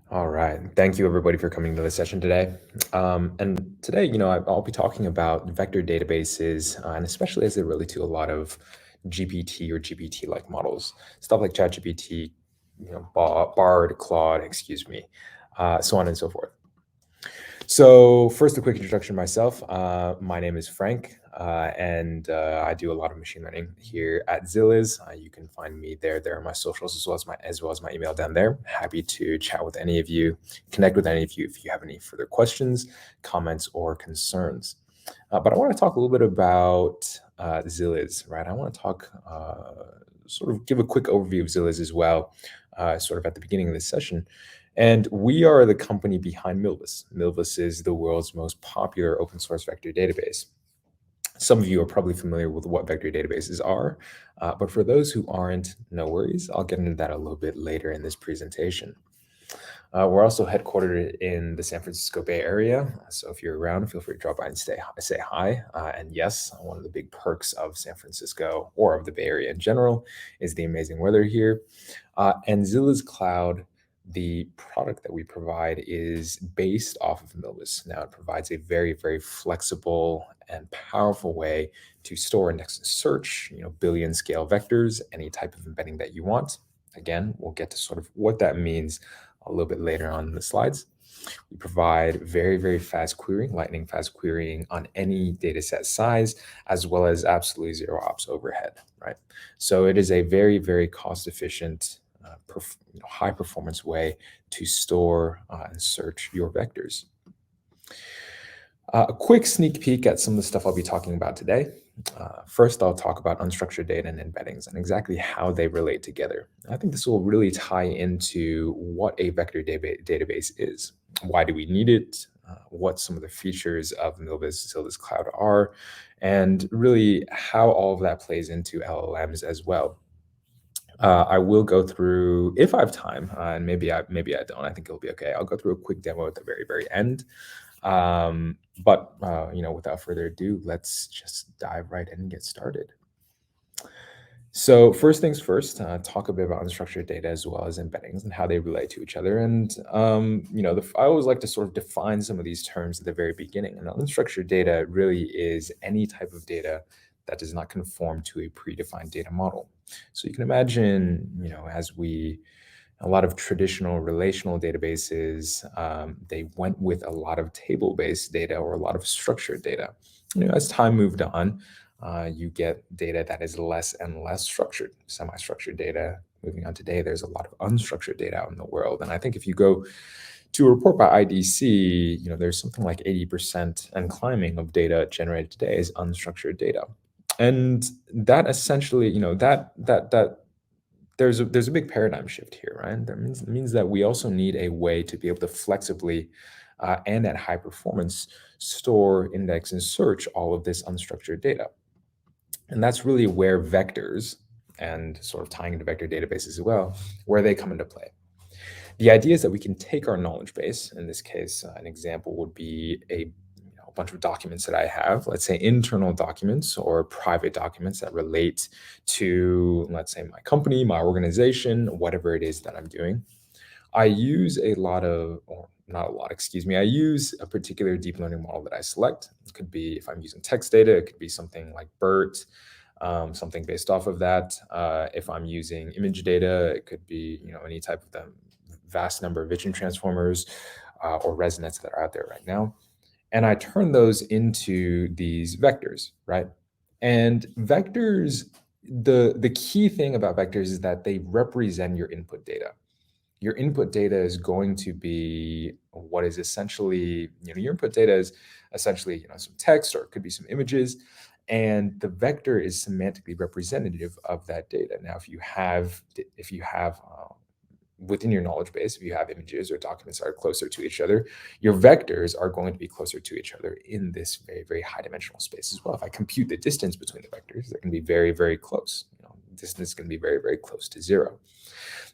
All right. Thank you, everybody, for coming to the session today. And today, I'll be talking about vector databases, and especially as they relate to a lot of GPT or GPT-like models, stuff like ChatGPT, Bard, Claude, excuse me, so on and so forth. So, first, a quick introduction to myself. My name is Frank, and I do a lot of machine learning here at Zilliz. You can find me there. There are my socials as well as my email down there. Happy to chat with any of you, connect with any of you if you have any further questions, comments, or concerns. But I want to talk a little bit about Zilliz, right? I want to talk, sort of give a quick overview of Zilliz as well, sort of at the beginning of this session. And we are the company behind Milvus. Milvus is the world's most popular open source vector database. Some of you are probably familiar with what vector databases are, but for those who aren't, no worries. I'll get into that a little bit later in this presentation. We're also headquartered in the San Francisco Bay Area. So if you're around, feel free to drop by and say hi. And yes, one of the big perks of San Francisco or of the Bay Area in general is the amazing weather here. And Zilliz Cloud, the product that we provide, is based off of Milvus. Now, it provides a very, very flexible and powerful way to store, index, and search, billion scale vectors, any type of embedding that you want. Again, we'll get to sort of what that means a little bit later on in the slides. We provide very, very fast querying, lightning fast querying on any data set size, as well as absolutely zero ops overhead, right? So it is a very, very cost efficient, high performance way to store and search your vectors. A quick sneak peek at some of the stuff I'll be talking about today. First, I'll talk about unstructured data and embeddings and exactly how they relate together. I think this will really tie into what a vector database is. Why do we need it? What some of the features of Zilliz Cloud are, and really how all of that plays into LLMs as well. I will go through, if I have time, and maybe I don't. I think it'll be okay. I'll go through a quick demo at the very, very end. But without further ado, let's just dive right in and get started. So first things first, talk a bit about unstructured data as well as embeddings and how they relate to each other. And I always like to sort of define some of these terms at the very beginning. And unstructured data really is any type of data that does not conform to a predefined data model. So you can imagine, a lot of traditional relational databases, they went with a lot of table-based data or a lot of structured data. As time moved on, you get data that is less and less structured, semi-structured data. Moving on today, there's a lot of unstructured data out in the world. And I think if you go to a report by IDC, there's something like 80% and climbing of data generated today is unstructured data. And that essentially, that there's a big paradigm shift here, right? That means that we also need a way to be able to flexibly and at high performance store, index, and search all of this unstructured data. And that's really where vectors, and sort of tying into vector databases as well, where they come into play. The idea is that we can take our knowledge base. In this case, an example would be a bunch of documents that I have, let's say internal documents or private documents that relate to, let's say, my company, my organization, whatever it is that I'm doing. I use a lot of, or not a lot, excuse me, I use a particular deep learning model that I select. It could be, if I'm using text data, it could be something like BERT, something based off of that. If I'm using image data, it could be, any type of the vast number of vision transformers or resonance that are out there right now. And I turn those into these vectors, right? And vectors, the key thing about vectors is that they represent your input data. Your input data is going to be what is essentially, your input data is essentially, some text, or it could be some images, and the vector is semantically representative of that data. Now, if you have within your knowledge base, if you have images or documents that are closer to each other, your vectors are going to be closer to each other in this very, very high dimensional space as well. If I compute the distance between the vectors, they're going to be very, very close. Distance is going to be very, very close to zero.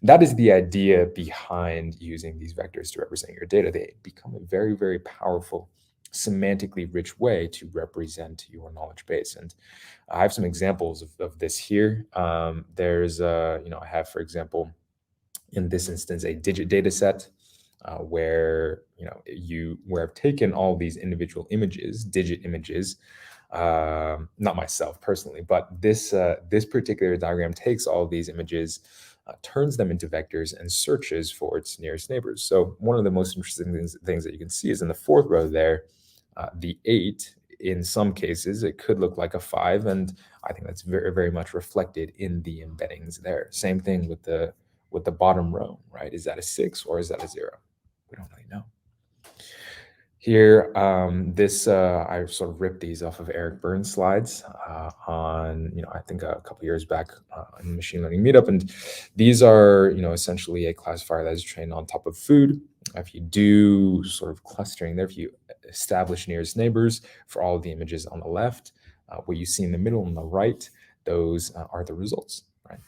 That is the idea behind using these vectors to represent your data. They become a very, very powerful, semantically rich way to represent your knowledge base. And I have some examples of this here. I have, for example, in this instance, a digit data set. where where I've taken all these individual images, digit images. Not myself personally, but this particular diagram takes all these images, turns them into vectors, and searches for its nearest neighbors. So one of the most interesting things that you can see is in the fourth row there, the 8. In some cases, it could look like a 5, and I think that's very, very much reflected in the embeddings there. Same thing with the bottom row, right? Is that a 6 or is that a 0? We don't really know. Here, I sort of ripped these off of Eric Byrne's slides on, I think a couple years back in machine learning meetup, and these are, essentially a classifier that is trained on top of food. If you do sort of clustering there, if you establish nearest neighbors for all of the images on the left, what you see in the middle and the right, those are the results, right?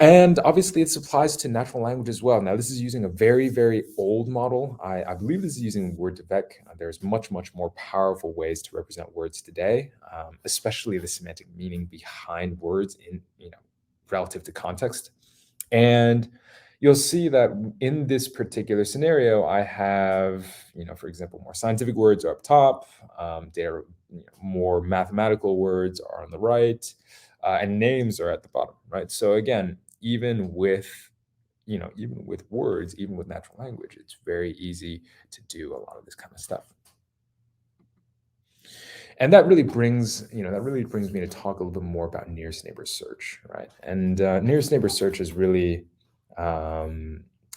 And obviously, it applies to natural language as well. Now, this is using a very, very old model. I believe this is using word2vec. There's much, much more powerful ways to represent words today, especially the semantic meaning behind words in, relative to context. And you'll see that in this particular scenario, I have, for example, more scientific words are up top, data, more mathematical words are on the right, and names are at the bottom, right? So again, even with words, even with natural language, it's very easy to do a lot of this kind of stuff. And that really brings me to talk a little bit more about nearest neighbor search, right? And nearest neighbor search is really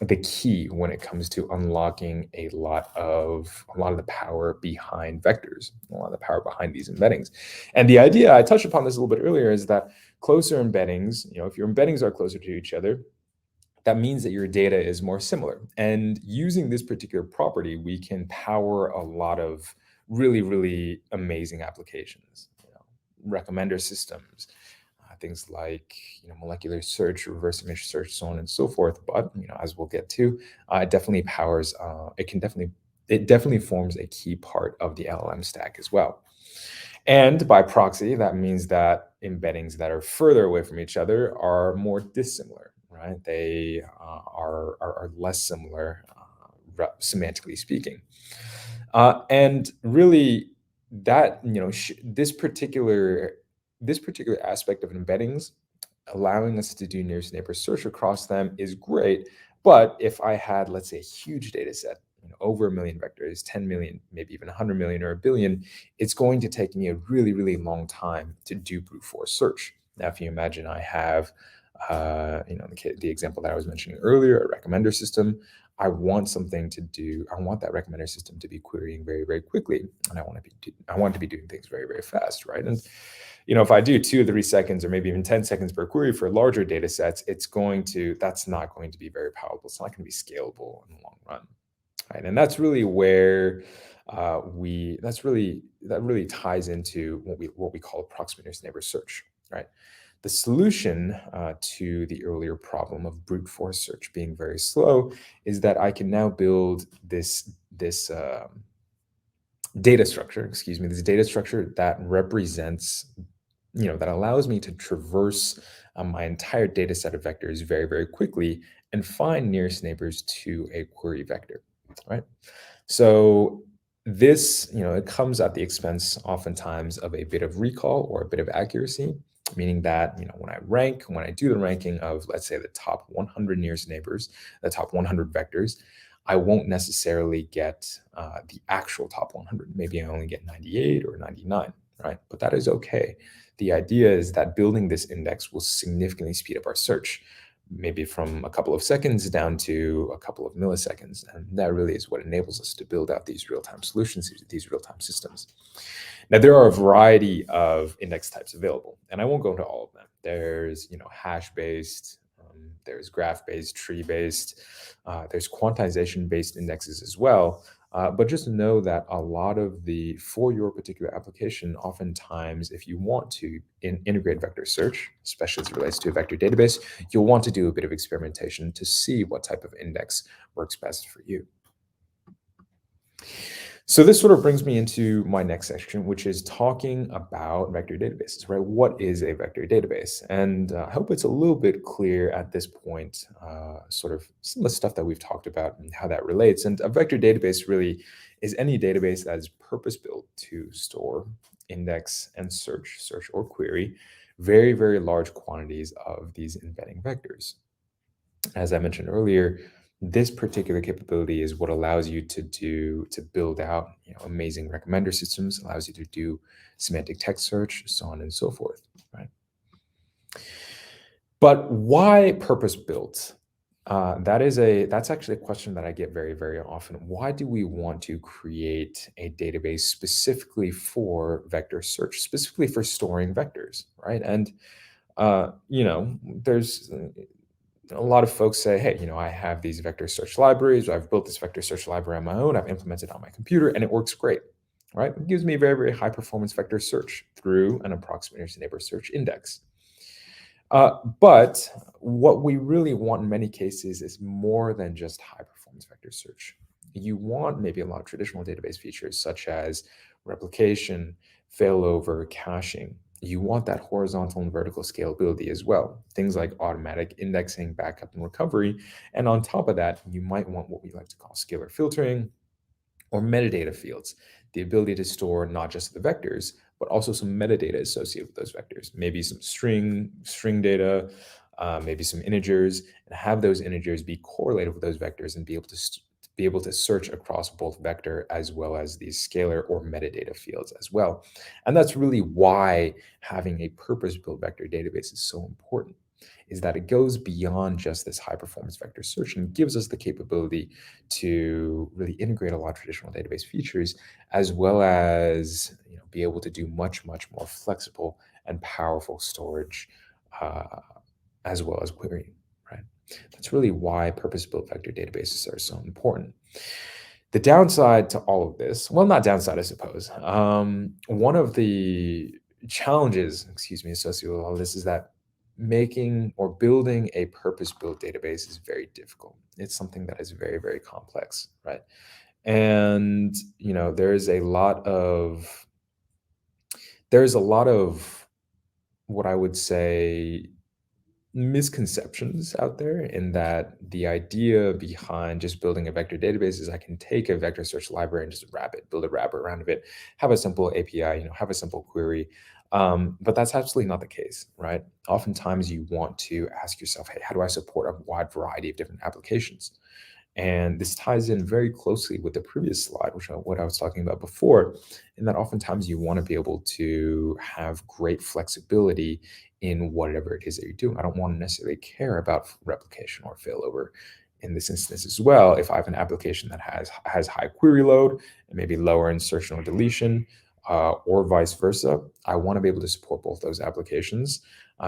the key when it comes to unlocking a lot of the power behind vectors, a lot of the power behind these embeddings. And the idea, I touched upon this a little bit earlier, is that closer embeddings, if your embeddings are closer to each other, that means that your data is more similar. And using this particular property, we can power a lot of really, really amazing applications, recommender systems, things like molecular search, reverse image search, so on and so forth. But as we'll get to, it definitely powers. It definitely forms a key part of the LLM stack as well. And by proxy, that means that embeddings that are further away from each other are more dissimilar, right? They are less similar, semantically speaking. And really, that this particular aspect of embeddings, allowing us to do nearest neighbor search across them, is great. But if I had, let's say, a huge data set, over 1 million vectors, 10 million, maybe even 100 million or 1 billion, it's going to take me a really, really long time to do brute force search. Now, if you imagine I have, the example that I was mentioning earlier, a recommender system, I want that recommender system to be querying very, very quickly, and I want to be doing things very, very fast, right? And if I do 2 or 3 seconds or maybe even 10 seconds per query for larger data sets, that's not going to be very powerful. It's not going to be scalable in the long run, right? And that's really where that really ties into what we call proximate nearest neighbor search, right? The solution to the earlier problem of brute force search being very slow is that I can now build this data structure, that represents, that allows me to traverse my entire data set of vectors very, very quickly and find nearest neighbors to a query vector, right? So this, it comes at the expense oftentimes of a bit of recall or a bit of accuracy, meaning that, when I do the ranking of, let's say, the top 100 nearest neighbors, the top 100 vectors, I won't necessarily get the actual top 100. Maybe I only get 98 or 99, right? But that is okay. The idea is that building this index will significantly speed up our search, maybe from a couple of seconds down to a couple of milliseconds. And that really is what enables us to build out these real-time solutions, these real-time systems. Now, there are a variety of index types available, and I won't go into all of them. There's, hash-based, there's graph-based, tree-based, there's quantization-based indexes as well. But just know that a lot of for your particular application, oftentimes, if you want to integrate vector search, especially as it relates to a vector database, you'll want to do a bit of experimentation to see what type of index works best for you. So this sort of brings me into my next section, which is talking about vector databases, right? What is a vector database? And I hope it's a little bit clear at this point, sort of some of the stuff that we've talked about and how that relates. And a vector database really is any database that is purpose-built to store, index, and search or query very, very large quantities of these embedding vectors. As I mentioned earlier, this particular capability is what allows you to build out, amazing recommender systems, allows you to do semantic text search, so on and so forth, right? But why purpose built? That's actually a question that I get very, very often. Why do we want to create a database specifically for vector search, specifically for storing vectors, right? And there's a lot of folks say, hey, I have these vector search libraries. I've built this vector search library on my own. I've implemented it on my computer and it works great, right? It gives me very, very high performance vector search through an approximate neighbor search index. But what we really want in many cases is more than just high performance vector search. You want maybe a lot of traditional database features such as replication, failover, caching. You want that horizontal and vertical scalability as well. Things like automatic indexing, backup, and recovery. And on top of that, you might want what we like to call scalar filtering, or metadata fields, the ability to store not just the vectors, but also some metadata associated with those vectors, maybe some string data, maybe some integers, and have those integers be correlated with those vectors and be able to search across both vector as well as these scalar or metadata fields as well. And that's really why having a purpose-built vector database is so important, is that it goes beyond just this high performance vector search and gives us the capability to really integrate a lot of traditional database features, as well as be able to do much, much more flexible and powerful storage, uh, as well as querying, right? That's really why purpose-built vector databases are so important. The downside to all of this, well, not downside, I suppose. One of the challenges, excuse me, associated with all this is that making or building a purpose-built database is very difficult. It's something that is very, very complex, right? And there's a lot of what I would say misconceptions out there, in that the idea behind just building a vector database is I can take a vector search library and just build a wrapper around of it, have a simple API, have a simple query. But that's absolutely not the case, right? Oftentimes you want to ask yourself, hey, how do I support a wide variety of different applications? And this ties in very closely with the previous slide, what I was talking about before, in that oftentimes you want to be able to have great flexibility in whatever it is that you're doing. I don't want to necessarily care about replication or failover in this instance as well. If I have an application that has high query load and maybe lower insertion or deletion, or vice versa, I want to be able to support both those applications.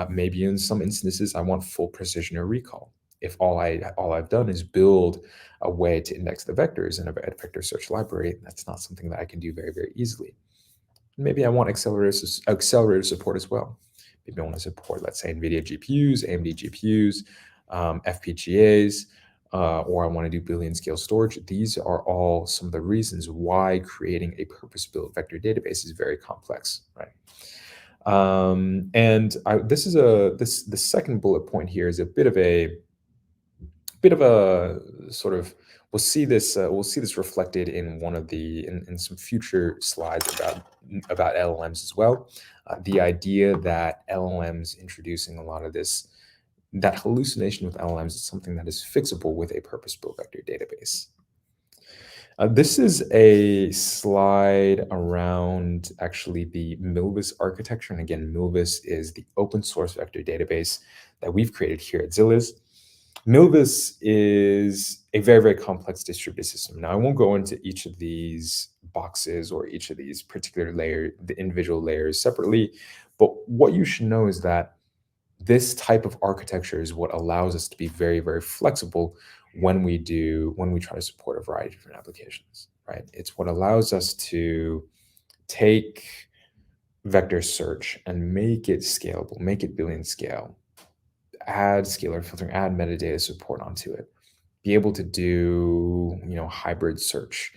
Maybe in some instances, I want full precision or recall. If all I've done is build a way to index the vectors in a vector search library, that's not something that I can do very, very easily. Maybe I want accelerator support as well. Maybe I want to support, let's say, NVIDIA GPUs, AMD GPUs, FPGAs, or I want to do billion scale storage. These are all some of the reasons why creating a purpose-built vector database is very complex, right? And the second bullet point here is a bit of a sort of, we'll see this reflected in in some future slides about LLMs as well. The idea that LLMs introducing a lot of that hallucination with LLMs is something that is fixable with a purpose-built vector database. This is a slide around actually the Milvus architecture. And again, Milvus is the open source vector database that we've created here at Zilliz. Milvus is a very, very complex distributed system. Now, I won't go into each of these boxes or each of these particular the individual layers separately, but what you should know is that this type of architecture is what allows us to be very, very flexible when we try to support a variety of different applications, right? It's what allows us to take vector search and make it scalable, make it billion scale, add scalar filtering, add metadata support onto it, be able to do, hybrid search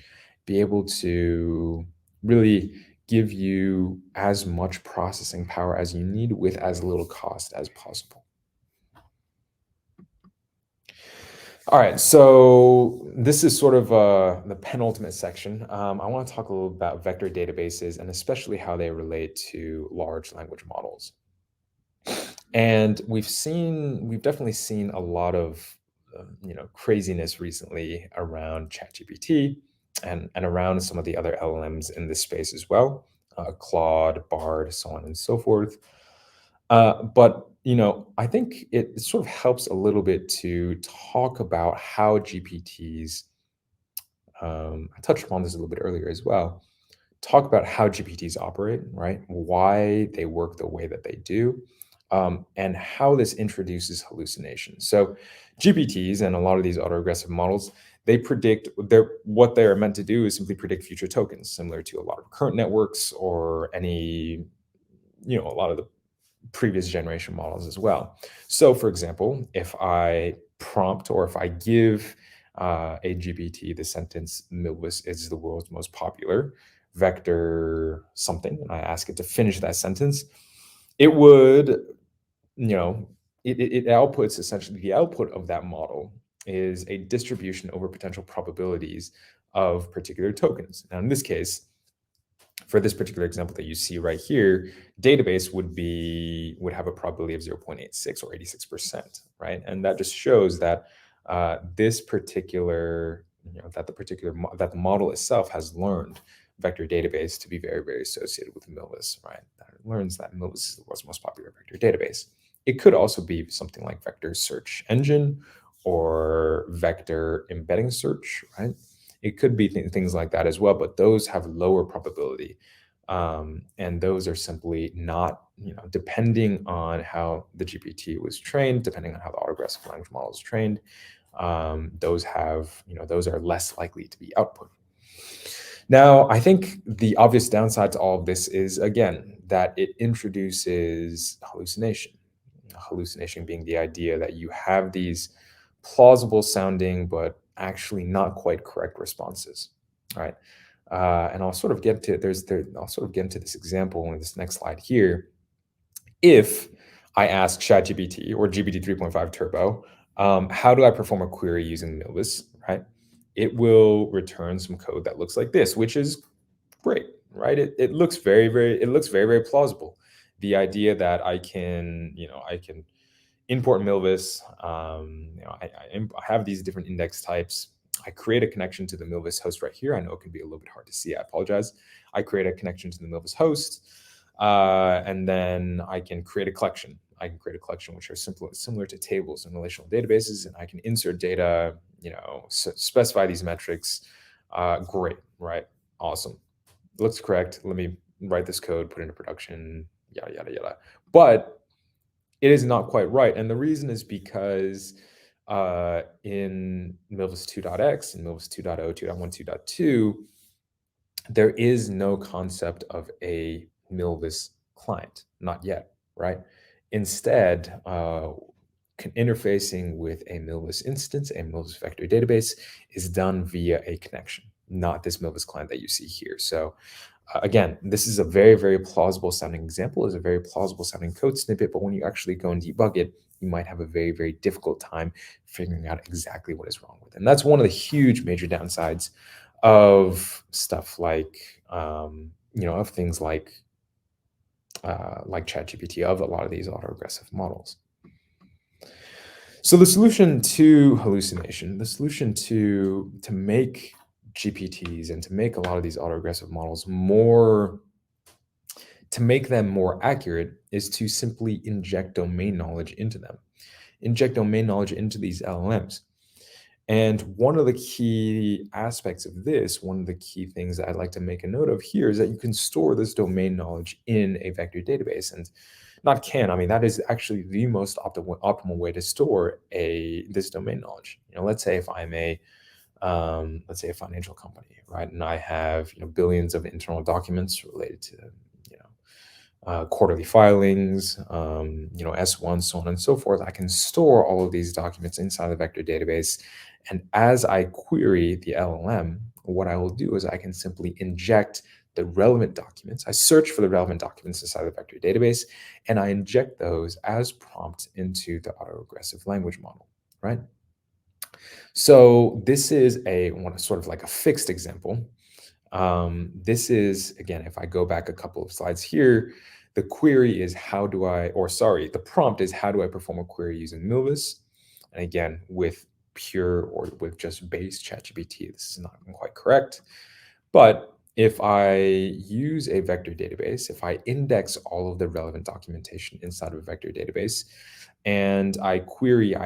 be able to really give you as much processing power as you need with as little cost as possible. All right, so this is sort of the penultimate section. I want to talk a little about vector databases and especially how they relate to large language models. And we've definitely seen a lot of craziness recently around ChatGPT and around some of the other LLMs in this space as well, Claude, Bard, so on and so forth. But I think it sort of helps a little bit to talk about how GPTs. I touched upon this a little bit earlier as well. Talk about how GPTs operate, right? Why they work the way that they do, and how this introduces hallucination. So, GPTs and a lot of these autoregressive models, they predict what they are meant to do is simply predict future tokens, similar to a lot of current networks or any, a lot of the previous generation models as well. So, for example, if I prompt or if I give a GPT the sentence "Milvus is the world's most popular vector something," and I ask it to finish that sentence, it would, you know, it outputs essentially the output of that model is a distribution over potential probabilities of particular tokens. Now, in this case, for this particular example that you see right here, database would have a probability of 0.86 or 86%, right? And that just shows that this particular, that the model itself has learned vector database to be very, very associated with Milvus, right? That it learns that Milvus is the world's most popular vector database. It could also be something like vector search engine or vector embedding search, right? It could be things like that as well, but those have lower probability. And those are simply not, depending on how the GPT was trained, depending on how the autoregressive language model is trained, those are less likely to be output. Now, I think the obvious downside to all of this is, again, that it introduces hallucination. Hallucination being the idea that you have these plausible sounding but actually not quite correct responses, right? And I'll sort of get to I'll sort of get into this example in this next slide here. If I ask ChatGPT or GPT 3.5 Turbo, how do I perform a query using Milvus, right? It will return some code that looks like this, which is great, right? It looks very plausible. The idea that I can import Milvus. I have these different index types. I create a connection to the Milvus host right here. I know it can be a little bit hard to see. I apologize. I create a connection to the Milvus host, and then I can create a collection. I can create a collection which are similar to tables and relational databases, and I can insert data, specify these metrics. Great, right? Awesome. Looks correct. Let me write this code, put it into production, yada, yada, yada. But it is not quite right. And the reason is because in Milvus 2.x and Milvus 2.0, 2.1, 2.2, there is no concept of a Milvus client, not yet, right? Instead, interfacing with a Milvus instance, a Milvus vector database, is done via a connection, not this Milvus client that you see here. So again, this is a very, very plausible sounding example. It's a very plausible sounding code snippet, but when you actually go and debug it, you might have a very, very difficult time figuring out exactly what is wrong with it. And that's one of the huge major downsides of stuff like, of things like ChatGPT, of a lot of these autoregressive models. So the solution to hallucination, the solution to make GPTs and to make a lot of these autoregressive models to make them more accurate is to simply inject domain knowledge into them, inject domain knowledge into these LLMs. And one of the key aspects of this, one of the key things that I'd like to make a note of here is that you can store this domain knowledge in a vector database. And that is actually the most optimal way to store this domain knowledge. Let's say if I'm let's say a financial company, right? And I have, billions of internal documents related to, quarterly filings, S1, so on and so forth. I can store all of these documents inside the vector database. And as I query the LLM, what I will do is I can simply inject the relevant documents. I search for the relevant documents inside the vector database, and I inject those as prompt into the autoregressive language model, right? So this is one sort of like a fixed example. This is, again, if I go back a couple of slides here, the query is the prompt is how do I perform a query using Milvus? And again, with pure or with just base ChatGPT, this is not quite correct. But if I use a vector database, if I index all of the relevant documentation inside of a vector database, and I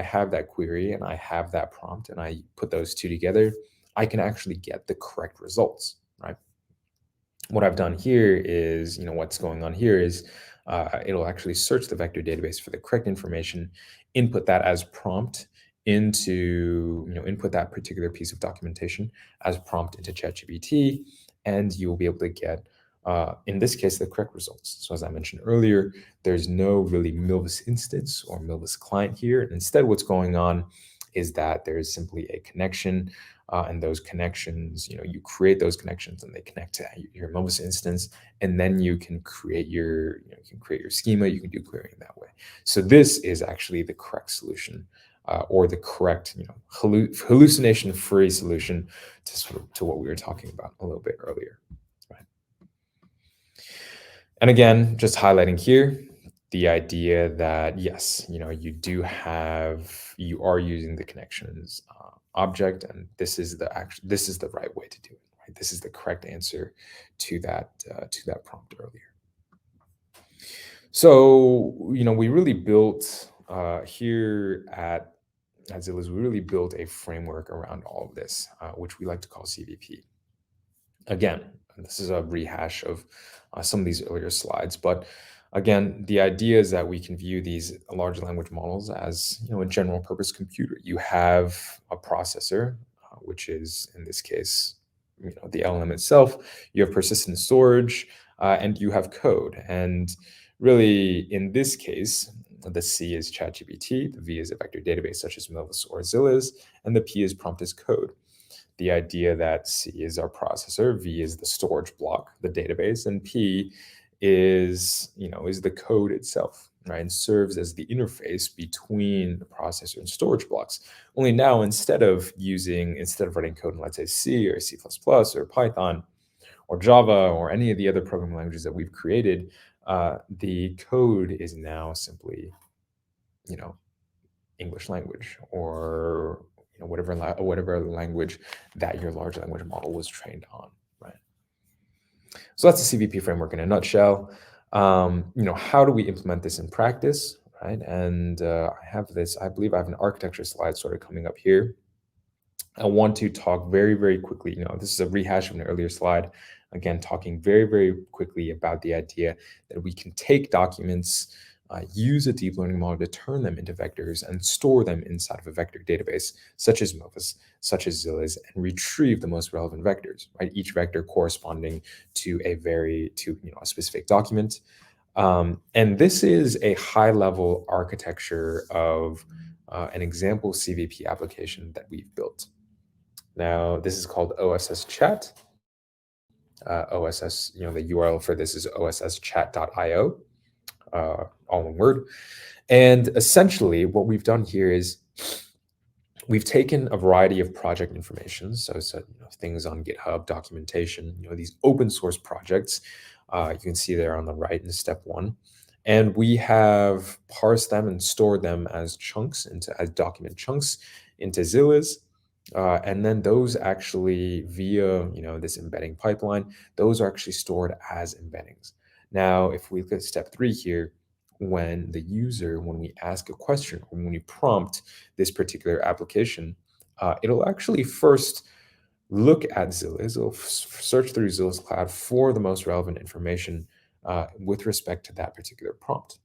have that query and I have that prompt, and I put those two together, I can actually get the correct results, right? What I've done here is, what's going on here is it'll actually search the vector database for the correct information, input that as prompt input that particular piece of documentation as prompt into ChatGPT, and you'll be able to get, in this case, the correct results. So as I mentioned earlier, there's no really Milvus instance or Milvus client here. And instead, what's going on is that there is simply a connection, and those connections, you create those connections and they connect to your Milvus instance, and then you can create your schema, you can do querying that way. So this is actually the correct solution, or the correct, hallucination-free solution to what we were talking about a little bit earlier, right? And again, just highlighting here, the idea that yes, you are using the connections object, and this is the right way to do it. Right? This is the correct answer to that prompt earlier. So we really built here at Zilliz, we really built a framework around all of this, which we like to call CVP. Again, this is a rehash of some of these earlier slides, but again, the idea is that we can view these large language models as a general purpose computer. You have a processor, which is in this case, the LLM itself. You have persistent storage, and you have code. And really, in this case, the C is ChatGPT, the V is a vector database such as Milvus or Zilliz, and the P is prompt as code. The idea that C is our processor, V is the storage block, the database, and P is the code itself, right? And serves as the interface between the processor and storage blocks. Only now, instead of writing code in, let's say, C or C++ or Python or Java or any of the other programming languages that we've created, the code is now simply, English language, or whatever language that your large language model was trained on, right? So that's the CVP framework in a nutshell. How do we implement this in practice, right? And I believe I have an architecture slide sort of coming up here. I want to talk very, very quickly. This is a rehash of an earlier slide. Again, talking very, very quickly about the idea that we can take documents, use a deep learning model to turn them into vectors and store them inside of a vector database, such as Milvus, such as Zilliz, and retrieve the most relevant vectors, right? Each vector corresponding to a specific document. And this is a high-level architecture of an example CVP application that we've built. Now, this is called OSS Chat. OSS, the URL for this is osschat.io, all one word. And essentially, what we've done here is we've taken a variety of project information, so things on GitHub, documentation, these open source projects. You can see there on the right in step 1. And we have parsed them and stored them as document chunks into Zilliz. And then those actually, via this embedding pipeline, those are actually stored as embeddings. Now, if we look at step 3 here, when we ask a question, or when we prompt this particular application, it'll actually first look at Zilliz. It'll search through Zilliz Cloud for the most relevant information with respect to that particular prompt,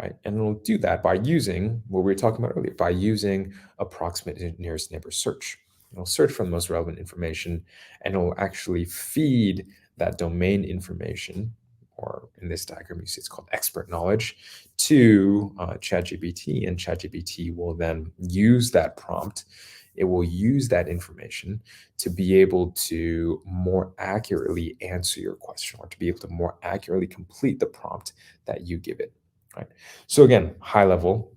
right? And it'll do that by using what we were talking about earlier, by using approximate nearest neighbor search. It'll search for the most relevant information, and it'll actually feed that domain information, or in this diagram, you see it's called expert knowledge, to ChatGPT, and ChatGPT will then use that prompt. It will use that information to be able to more accurately answer your question, or to be able to more accurately complete the prompt that you give it, right? So again, high level,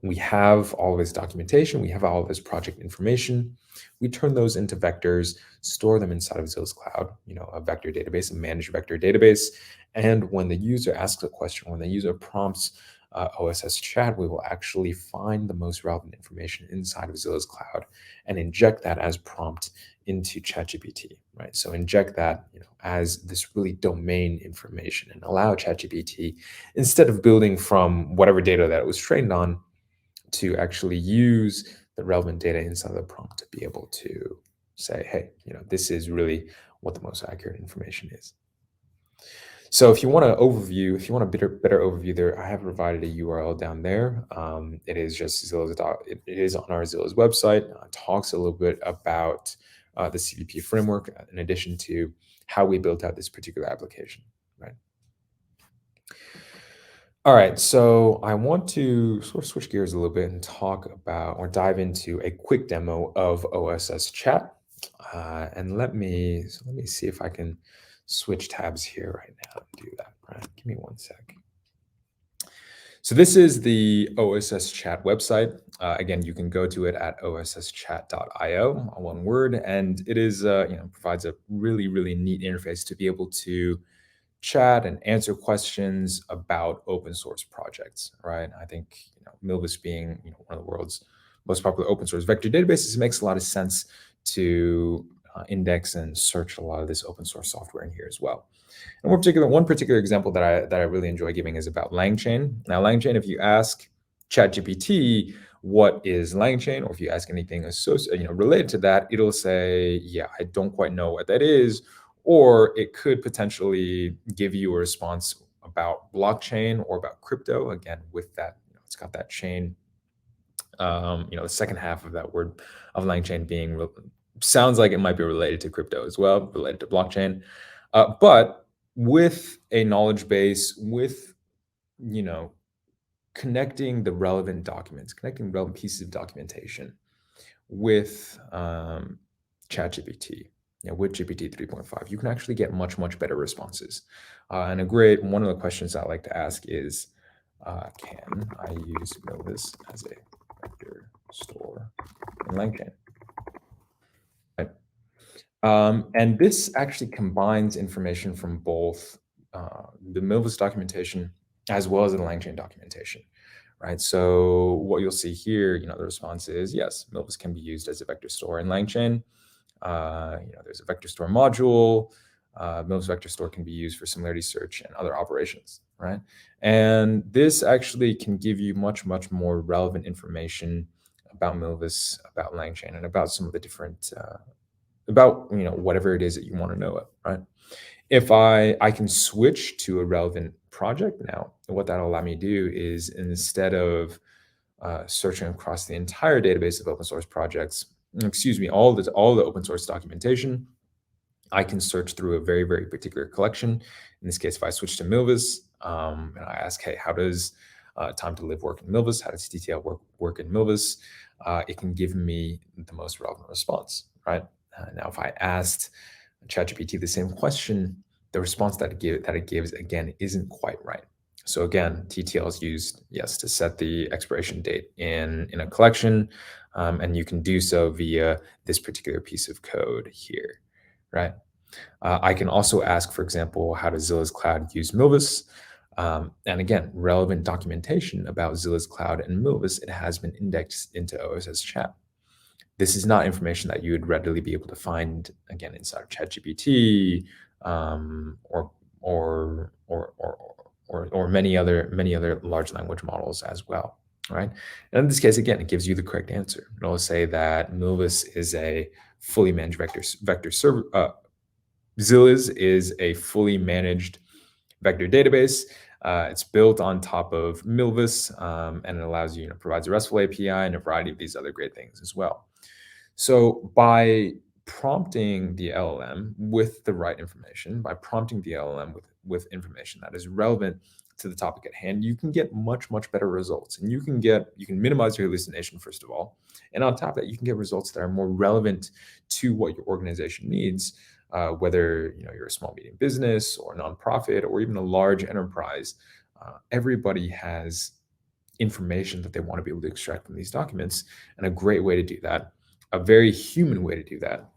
we have all of this documentation, we have all of this project information. We turn those into vectors, store them inside of Zilliz Cloud, a vector database, a managed vector database. And when the user asks a question, when the user prompts OSS chat, we will actually find the most relevant information inside of Zilliz Cloud and inject that as prompt into ChatGPT, right? So inject that, as this really domain information, and allow ChatGPT, instead of building from whatever data that it was trained on, to actually use the relevant data inside the prompt to be able to say, hey, this is really what the most accurate information is. So if you want a better overview there, I have provided a URL down there. It is just Zilliz. It is on our Zilliz website. Talks a little bit about the CVP framework, in addition to how we built out this particular application, right? All right, so I want to sort of switch gears a little bit and talk about, or dive into, a quick demo of OSS Chat. And let me see if I can switch tabs here right now and do that. Right, give me one sec. So this is the OSS Chat website. Again, you can go to it at osschat.io, one word, and it is provides a really, really neat interface to be able to chat and answer questions about open source projects, right? I think Milvus being one of the world's most popular open source vector databases, it makes a lot of sense to index and search a lot of this open source software in here as well. And one particular example that I really enjoy giving is about LangChain. Now, LangChain, if you ask ChatGPT what is LangChain, or if you ask anything related to that, it'll say, yeah, I don't quite know what that is. Or it could potentially give you a response about blockchain or about crypto. Again, with that, it's got that chain. The second half of that word of LangChain being sounds like it might be related to crypto as well, related to blockchain. But with a knowledge base, with connecting the relevant documents, connecting relevant pieces of documentation with ChatGPT, with GPT 3.5, you can actually get much, much better responses. And one of the questions I like to ask is, can I use Milvus as a vector store in LangChain? Right. And this actually combines information from both the Milvus documentation as well as the LangChain documentation, right? So what you'll see here, the response is, yes, Milvus can be used as a vector store in LangChain. There's a vector store module. Milvus vector store can be used for similarity search and other operations, right? And this actually can give you much, much more relevant information about Milvus, about LangChain, and about some of the different, about whatever it is that you want to know, right? If I can switch to a relevant project now, what that'll allow me to do is, instead of searching across the entire database of open source projects, all the open source documentation, I can search through a very, very particular collection. In this case, if I switch to Milvus, and I ask, hey, how does time to live work in Milvus? How does TTL work in Milvus? It can give me the most relevant response, right? Now, if I asked ChatGPT the same question, the response that it gives, again, isn't quite right. So again, TTL is used, yes, to set the expiration date in a collection, and you can do so via this particular piece of code here, right? I can also ask, for example, how does Zilliz Cloud use Milvus? And again, relevant documentation about Zilliz Cloud and Milvus, it has been indexed into OSS Chat. This is not information that you would readily be able to find, again, inside of ChatGPT, or many other large language models as well, right? And in this case, again, it gives you the correct answer. It'll say that Milvus is a fully managed vector server. Zilliz is a fully managed vector database. It's built on top of Milvus, and it allows you, provides a RESTful API and a variety of these other great things as well. So by prompting the LLM with the right information, by prompting the LLM with information that is relevant to the topic at hand, you can get much better results. And you can minimize your hallucination, first of all. And on top of that, you can get results that are more relevant to what your organization needs, whether you're a small medium business or a nonprofit or even a large enterprise. Everybody has information that they want to be able to extract from these documents. And a great way to do that, a very human way to do that,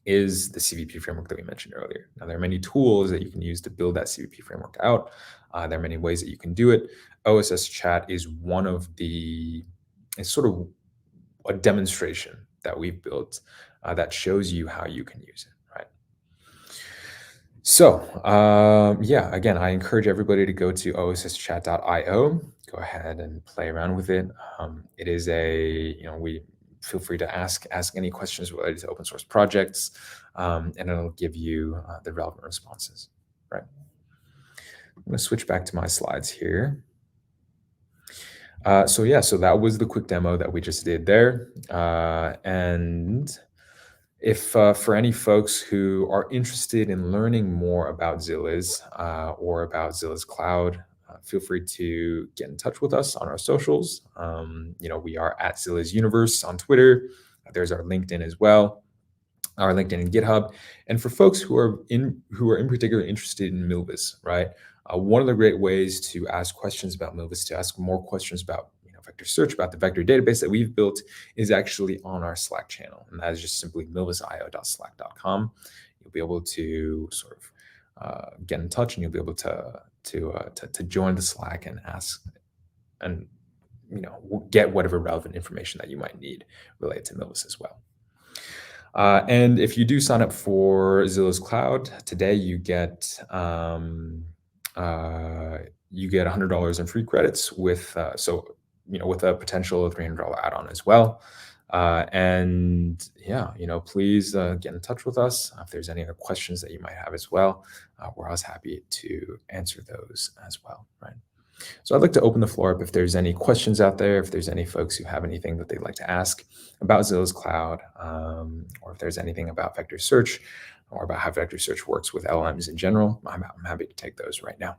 is the CVP framework that we mentioned earlier. Now, there are many tools that you can use to build that CVP framework out. There are many ways that you can do it. OSS Chat is one of it's sort of a demonstration that we've built that shows you how you can use it, right? So, yeah, again, I encourage everybody to go to osschat.io. Go ahead and play around with it. It is we feel free to ask any questions related to open source projects, and it'll give you the relevant responses, right? I'm going to switch back to my slides here. So that was the quick demo that we just did there. And if for any folks who are interested in learning more about Zilliz or about Zilliz Cloud, feel free to get in touch with us on our socials. We are at Zilliz Universe on Twitter. There's our LinkedIn as well, our LinkedIn and GitHub. And for folks who are in particular interested in Milvus, right? One of the great ways to ask questions about Milvus, to ask more questions about vector search, about the vector database that we've built, is actually on our Slack channel, and that is just simply milvusio.slack.com. You'll be able to sort of get in touch, and you'll be able to join the Slack and ask, and get whatever relevant information that you might need related to Milvus as well. And if you do sign up for Zilliz Cloud today, you get $100 in free credits with with a potential $300 add-on as well. And yeah, please get in touch with us if there's any other questions that you might have as well. We're always happy to answer those as well, right? So I'd like to open the floor up if there's any questions out there, if there's any folks who have anything that they'd like to ask about Zilliz Cloud, or if there's anything about vector search or about how vector search works with LLMs in general. I'm happy to take those right now.